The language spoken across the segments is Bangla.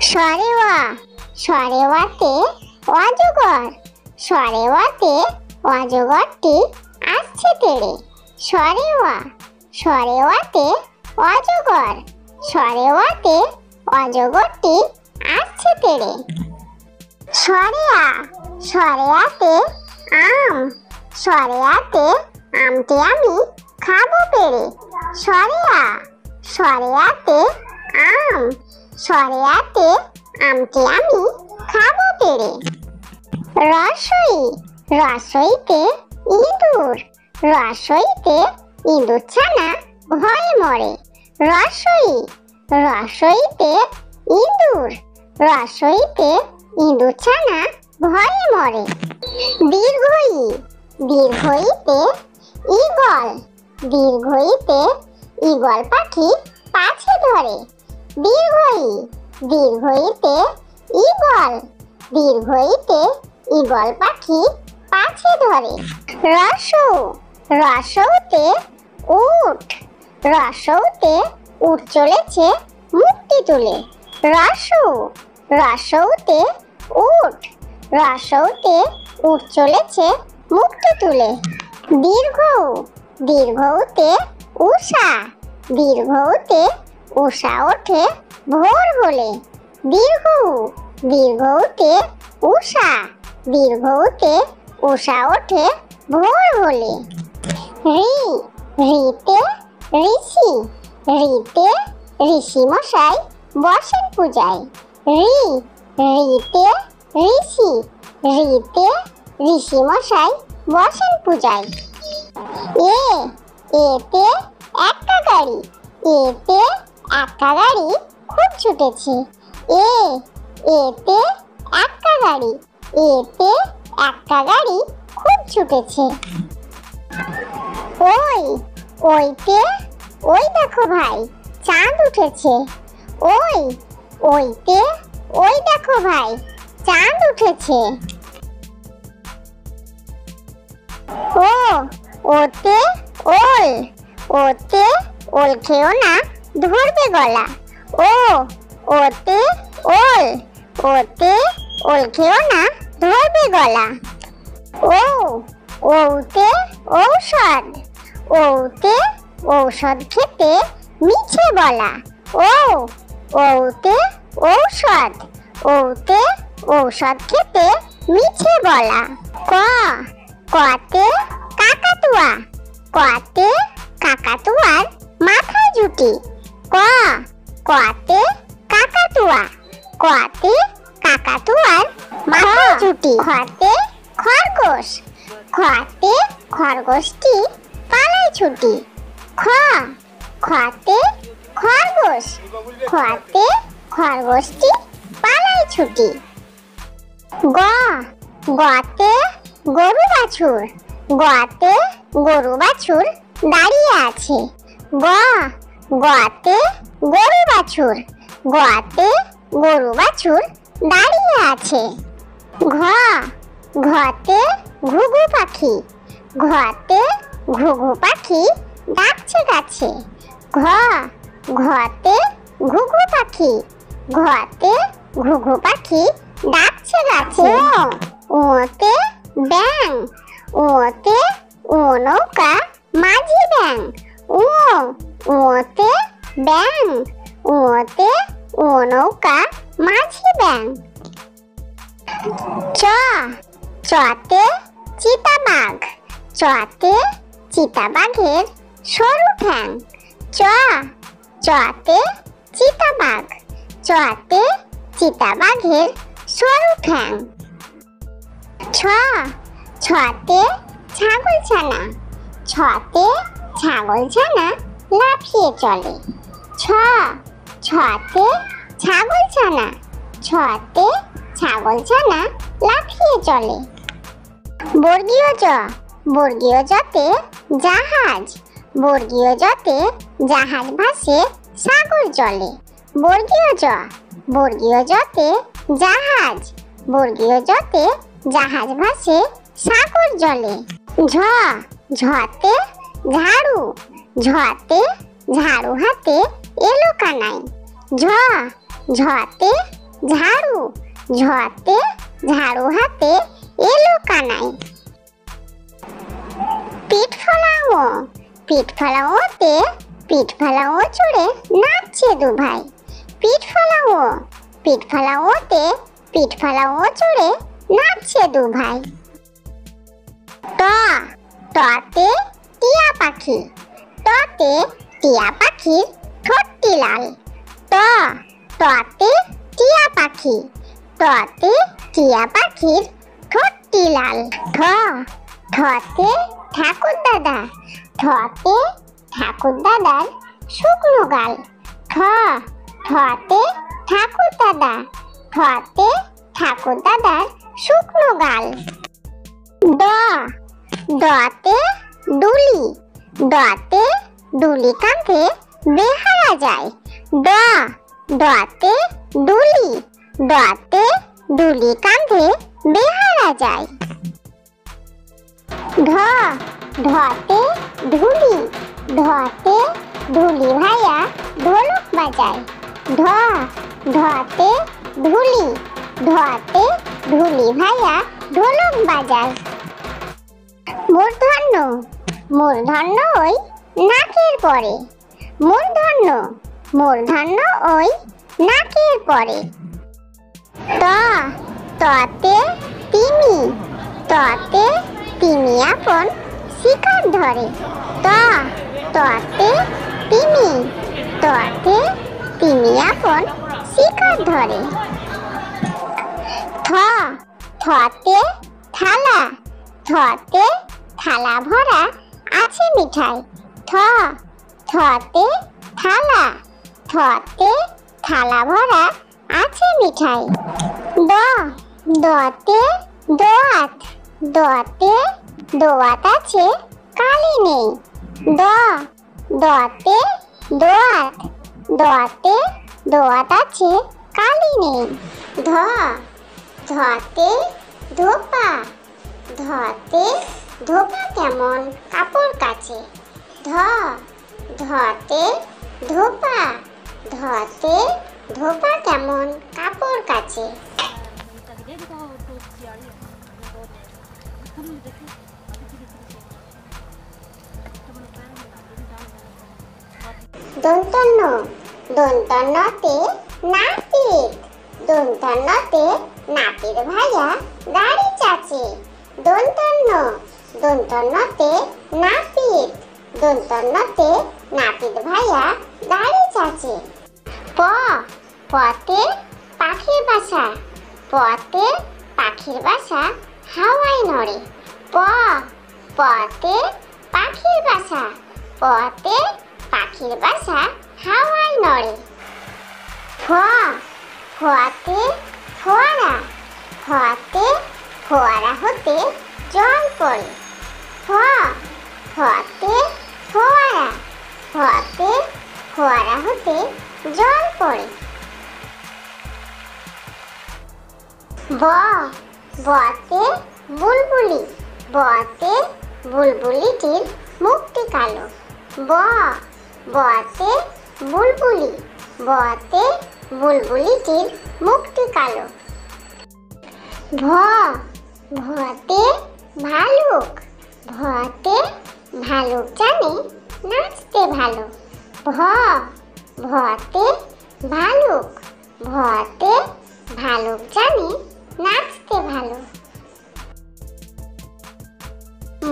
স্বরে ওয়া, স্বরে ওয়াতে অজগর, স্বরে ওয়াতে অজগরটি আসছে তেড়ে। স্বরে ওয়া, স্বরে ওয়াতে অজগর, স্বরে ওয়াতে অজগরটি আসছে তেড়ে। স্বরে আ, স্বরে আতে আম, স্বরে আতে আমটি আমি খাবো পেড়ে। স্বরে আ, স্বরে আতে আম, স্বরে আতে আমটি আমি খাবো পেড়ে। রসই, রসইতে ইঁদুর, রসইতে ইঁদুর ছানা ভয়ে মরে। রসই, রসইতে ইঁদুর, রসইতে ইঁদুর ছানা ভয়ে মরে। দীর্ঘই, দীর্ঘইতে ঈগল, দীর্ঘইতে ঈগল পাখি পাছে ধরে। দীর্ঘই, দীর্ঘইতে ঈগল, দীর্ঘইতে ঈগল পাখি পাছে ধরে। রসৌ, রসৌতে উট, রসৌতে উট চলেছে মুখটি তুলে। রসৌ, রসৌতে উট, রসৌতে উট চলেছে মুখটি তুলে। দীর্ঘ, দীর্ঘতে উষা, দীর্ঘতে উষা ওঠে ভোর হলে। দীর্ঘ, দীর্ঘতে উষা, দীর্ঘতে উষা ওঠে ভোর হলে। ঋ, ঋতে ঋষি, ঋতে ঋষি মশাই বসেন পূজায়। ঋ, ঋতে ঋষি, ঋতে ঋষি মশাই বসেন পূজায়। এ, এতে একটা গাড়ি, এতে একটা গাড়ি খুব ছুটেছে। এ, এতে একটা গাড়ি, এতে একটা গাড়ি খুব ছুটেছে। ওই, ওইতে ওই দেখো ভাই চাঁদ উঠেছে। ওই, ওইতে ওই দেখো ভাই চাঁদ উঠেছে। ও, ওতে ওল, ওতে ওল খেও না ধরবে গলা। ও, ওতে ওল, ওতে ওল খেও না ধরবে গলা। ও, ওতে ঔষধ, ওতে ঔষধ খেতে মিছে বলা। ও, ওতে ঔষধ, ওতে ঔষধ খেতে মিছে বলা। ক, কতে কাকাতুয়া, কতে কাকাতুয়ার মাথায় জুটি। ক, কতে কাকাতুয়া, কতে কাকাতুয়ার মাথায় জুটি। খতে খরগোশ, খতে খরগোশটি পালায় ছুটি। খ, খতে খরগোশ, খতে খরগোশটি পালায় ছুটি। গ, গতে গরু বাছুর, গতে গরু বাছুর দাঁড়িয়ে আছে। গ, গতে গরু বাছুর, গতে গরু বাছুর দাঁড়িয়ে আছে। ঘ, ঘতে ঘুঘু পাখি, ঘতে ঘুঘু পাখি ডাকছে গাছে। ঘ, ঘতে ঘুঘু পাখি, ঘতে ঘুঘু পাখি ডাকছে গাছে। ও, ওতে ব্যাং, ওতে ও নৌকা মাঝি ব্যাং। ও, ওতে ব্যাং, ওতে ও নৌকা মাঝি ব্যাং। চ, চতে চিতাবাঘ, চতে চিতাবাঘের সরু ঠ্যাং। চ, চতে চিতাবাঘ, চতে চিতাবাঘের সরু ঠ্যাং। ছ, ছতে ছাগল ছানা, ছতে ছাগল ছানা লাফিয়ে চলে। ছ, ছতে ছাগল ছানা, ছতে ছাগল ছানা লাফিয়ে চলে। বর্গীয় জ, বর্গীয় জতে জাহাজ, বর্গীয় জতে জাহাজ ভাসে সাগর জলে। বর্গীয় জ, বর্গীয় জতে জাহাজ, বর্গীয় জতে জাহাজ ভাসে সাগর জলে। ঝ, ঝতে ঝাড়ু, ঝতে ঝাড়ু হাতে এলো কানাই। ঝ, ঝতে ঝাড়ু, ঝতে ঝাড়ু হাতে এলো কানাই। পিঠ ফলাও, পিঠ ফলাওতে পিঠ ফলাও চড়ে নাচছে দু ভাই। পিঠ ফলাও, পিঠ ফলাওতে পিঠ ফলাও চড়ে নাচছে দু ভাই। ট, টতে টিয়া পাখি, টতে টিয়া পাখির ঠোঁটটি লাল। ট, টতে টিয়া পাখি, টতে টিয়া পাখির ঠোঁটটি লাল। ঠ, ঠতে ঠাকুর দাদা, ঠতে ঠাকুর দাদার শুকনো গাল। ঠ, ঠতে ঠাকুর দাদা, ঠতে ঠাকুর দাদার শুকনো গাল। ড, ডতে ডুলি, ডতে ডুলি কাঁধে বেহারা যায়। ড, ডতে ডুলি, ডতে ডুলি কাঁধে বেহারা যায়। ঢ, ঢতে ঢুলি, ঢতে ঢুলি ভাইয়া ঢোলক বাজায়। ঢ, ঢতে ঢুলি, ঢতে ঢুলি ভাইয়া ঢোলক বাজায়। মূর্ধন্য, মূর্ধন্য ওই নাকের পরে, মূর্ধন্য, মূর্ধন্য ওই নাকের পরে। ত, ততে তিমি, ততে তিমি আপন শিকার ধরে। ত, ততে তিমি, ততে তিমি আপন শিকার ধরে। থ, থতে থালা, থতে থালা ভরা আছে মিঠাই। থ, থতে থালা, থতে থালা ভরা আছে মিঠাই। দ, দতে দোয়াত, দতে দোয়াত আছে কালি নেই। দ, দতে দোয়াত, দতে দোয়াত আছে কালি নেই। ধ, ধতে ধোপা, ধতে ধোপা কেমন কাপড় কাচে। ধ, ধতে ধোপা, ধতে ধোপা কেমন কাপড় কাচে। দন্তন্য, দন্তন্যতে নাপিত, দন্তন্যতে নাপিত ভাইয়া দাড়ি চাচে। দন্তন্য, দন্তন্যতে নাপিত, দন্তন্যতে নাপিত ভাইয়া দাড়ি চাচে। প, পতে পাখির বাসা, পতে পাখির বাসা হাওয়ায় নড়ে। প, পতে পাখির বাসা, পতে পাখির বাসা হাওয়ায় নড়ে। ফ, ফতে ফোয়ারা, ফতে ফোয়ারা হতে জল পড়ে। ফ, ফতে ফোয়ারা, ফতে ফোয়ারা হতে জল পড়ে। ব, বতে বুলবুলি, বতে বুলবুলিটির মুখটি কালো। ব, বতে বুলবুলি, বতে বুলবুলিটির মুখটি কালো। ভ, ভতে ভালুক, ভতে ভালুক জানে নাচতে ভালো। ভ, ভতে ভালুক, ভতে ভালুক জানে নাচতে ভালো।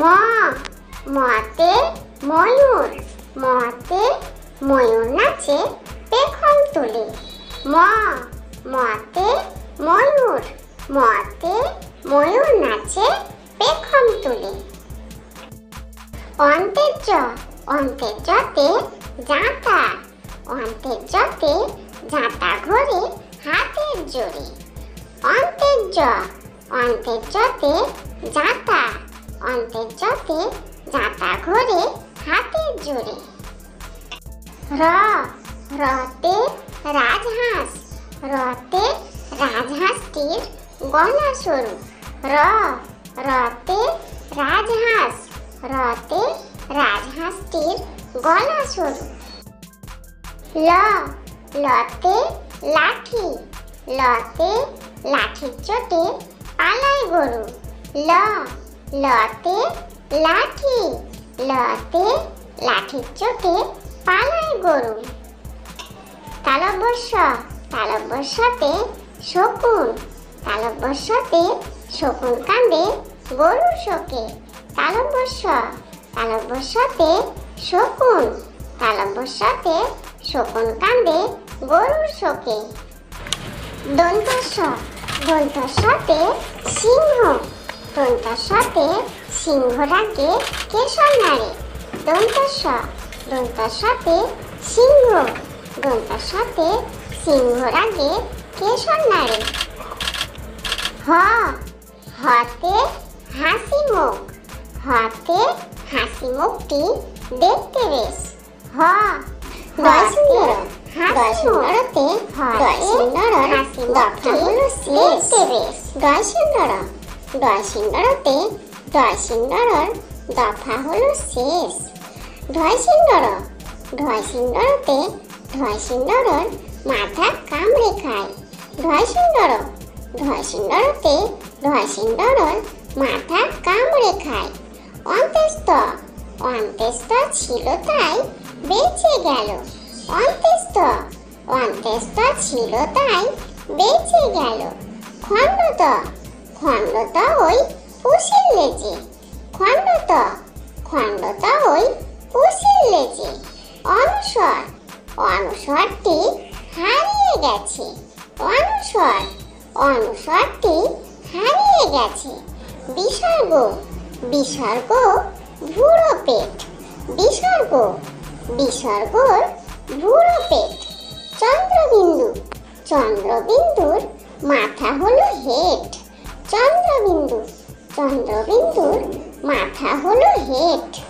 ম, মতে ময়ূর, মতে ময়ূর নাচে পেখম তুলে। ম, মতে ময়ূর, মতে ময়ূর নাচে পেখম তুলে। অন্তের জ, অন্তের জতে জাঁতা, অন্তের জতে জাঁতা ঘোরে হাতের জোরে। অন্তের জ, অন্তের জতে জাঁতা, অন্তের জতে জাঁতা ঘোরে হাতের জোরে। র, রতে রাজহাঁস, রতে রাজহাঁসটির গলা সরু। র, রতে রাজহাঁস, রতে রাজহাঁসটির গলা সরু। ল, লতে লাঠি, লতে লাঠির চোটে পালায় গরু। লতে লাঠি, লতে লাঠির চোটে পালায় গরু। তালব্য তালব্যতে শকুন, তালব্যতে শকুন কাঁদে গরুর শোকে। তালব্যতে শকুন, তালব্যতে শকুন কাঁদে গরুর শোকে। দন্তস্বতে সিংহ, দন্তস্বতে সিংহ রাগে কেশর নাড়ে। দন্তস্বতে সিংহ, দন্তস্বতে সিংহ রাগে কেশর নাড়ে। হতে হাসি মুখ, হতে হাসি মুখটি দেখতে বেশ। হাসি মুখ দেখতে বেশ। দফা হলো শেষ। ধয়সিন্দরর মাথা কামড়ে খায়। ধয়সিন্দরর মাথা কামড়ে খায়। অন্ত্যেষ্ঠ ছিল তাই বেঁচে গেল। অন্ত্যেষ্ঠ ছিল তাই বেঁচে গেল। খণ্ডত ওই পুষির লেজে। খণ্ডত ওই পুষির লেজে। অনুস্বরটি হারিয়ে গেছে। অনুস্বরটি হারিয়ে গেছে। বিসর্গ ভুরো পেট। বিসর্গর ভুরো পেট। চন্দ্রবিন্দুর মাথা হলো হেড। চন্দ্রবিন্দুর মাথা হলো হেড।